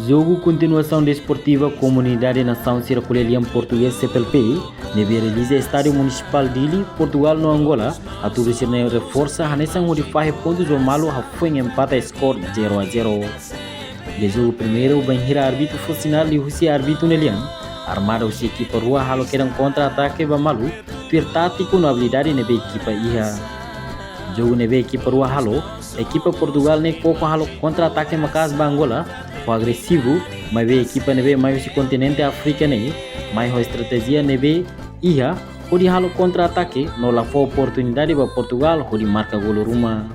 Jogo Continuação Desportiva Comunidade Nação Circuleliam Português CPLP, neve realiza Estádio Municipal Dili, Portugal no Angola, a tudo se reforça a Hanessan modifica pontos o malo a foi empata a score 0-0. De jogo primeiro, o Banhira árbitro foi sinal de Russia árbitro Nelian, armada o equipa rua halo quedan contra-ataque ba malu, per tático na habilidade neve equipa iha. Jogo neve equipa rua halo, equipa Portugal ne pouco halo contra-ataque macas ba Angola, o agressivo, mas vê equipa neve mais o continente africano, mais a estratégia neve iha, o de halo contra-ataque, no la foi oportunidade para Portugal, o de marca gol ruma.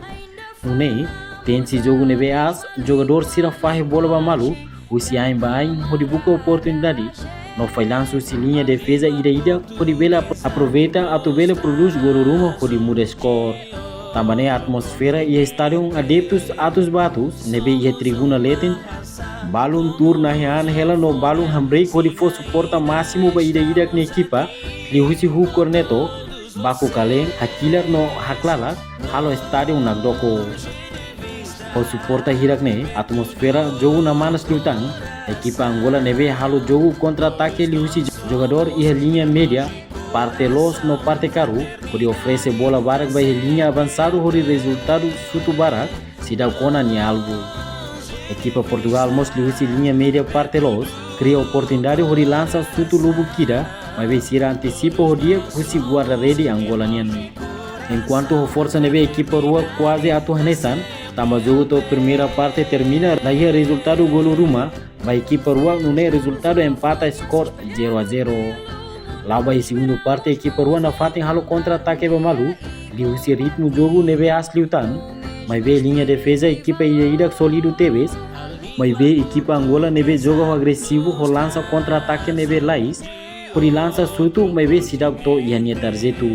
Une, tem esse jogo neve as, jogador sira faz bola ba malu, o se aim ba aim, o de busca oportunidade, no foi lanço se linha defesa ida, o de bela aproveita, a tu bela produz gol ruma, o de muda score. Também a atmosfera e estádio adeptos atos batus, neve e tribuna letem, balun tour na rean hela no balun hambrei kori fo suporta máximo ba ida na equipa, lihusi hu corneto, baku kalen, hakilar no haklala, halo estádio nagdoko. O suporta hirak ne, atmosfera jogo na manas lutan, equipa Angola neve halo jogo contra-ataque lihusi jogador e linha média, parte los no parte caro, pode oferecer bola barak by linha avançado hori resultado sutu barak, se dá kona ni algo. Equipa Portugal mostra linha média parte los, cria oportunidade hori lança sutu lubu kira, mas vai ser antecipa hori husi guarda rede Angola nian. Enquanto a força neve equipa rua quase atu Hanessan, tamba jogo to primeira parte termina, daí resultado gol ruma, ba equipa rua nune resultado empata score 0-0. Lava e segundo parte equipa rua na fatem halo contra-ataque ba malu, de o ritmo jogo neve asliutan, mas vê linha defesa equipa ida solido teves, mas vê equipa Angola neve jogo agressivo, ho lança contra-ataque neve lais, por lança sutu, mas vê sidak to iania tarjetu.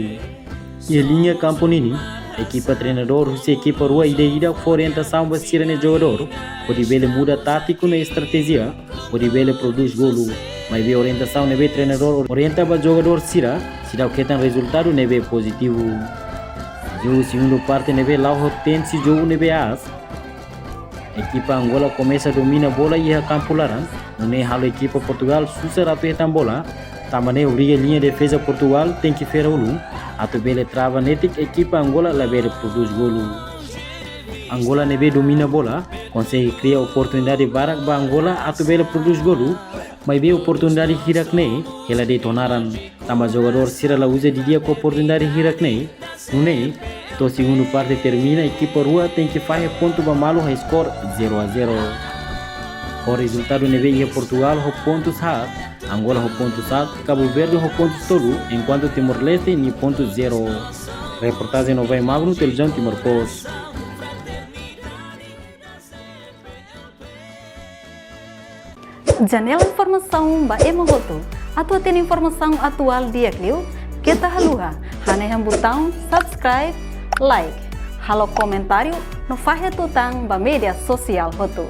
E linha campo nini, equipa treinador Rússia equipa rua ida orientação ba sirene jogador, por vele muda tático na estratégia, por vele produz golo. Mas vê orientação neve treinador orienta ba jogador sira o que tem resultado neve positivo. Jogo segundo parte neve lá o tense jogo neve as. Equipa Angola começa a domina bola e a campo laran. Une halo equipa Portugal susa ratu etam bola. Também obriga linha defesa Portugal tem que fer ulu. Atu bele trava netik equipa Angola la bele produz golo. Angola neve domina bola, consegue criar oportunidade barak ba Angola atu bele produz golo. Mas vê oportunidade hirak ne, ela detonaran. Tamba jogador sira la usa de dia com oportunidade hirak ne, nune, to segundo parte termina, equipa rua tem que fazer ponto ba malo a score 0-0. O resultado neve e Portugal ho pontos ha, Angola ho pontos ha, Cabo Verde ho pontos todo, enquanto Timor-Leste ni pontos 0. Reportagem no vai magno televisão Timor-Post. Janela informação ba emogoto. Atua tem informação atual dia clio. Kita haluha. Hanehan botão subscribe, like. Halo comentário no fahe tutang ba media sosial hoto.